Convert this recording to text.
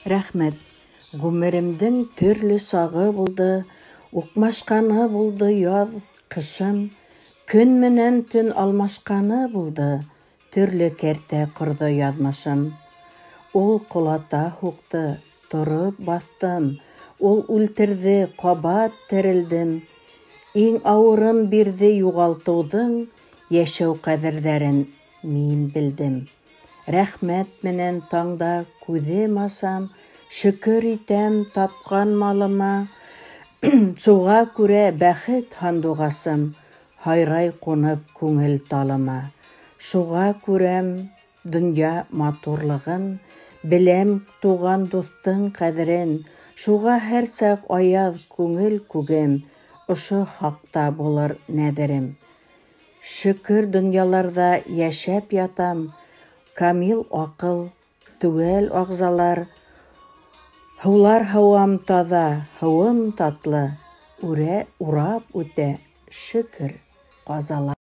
Рәхмәт. Гомеремдең төрле сағы булды, уҡмашҡаны булды яҙ, ҡышым, көн менән төн алмашҡаны булды, төрлө кәртә ҡорҙо яҙмышым. Ул ҡолата һуҡты, тороп баҫтым, ул үлтерҙе, ҡабат терелдем. Иң ауырын бирҙе юғалтыуҙың, йәшәү ҡәҙерҙәрен мин белдем. Рәхмәт менән таңда күҙем асам, шөкөр итәм тапҡан малыма. Шуға күрә бәхет һандуғасым, һайрай ҡунып күңел талыма. Шуға күрәм донъя матурлығын, беләм туған дуҫтың ҡәҙерен. Шуға һәр саҡ аяҙ күңел күгем, ошо хаҡта булыр нәҙерем. Шөкөр донъяларҙа йәшәп ятам, камил аҡыл, теүәл ағзалар. Һыулар һауам таҙа, һыуым татлы, урап үтә шөкөр ҡазалар.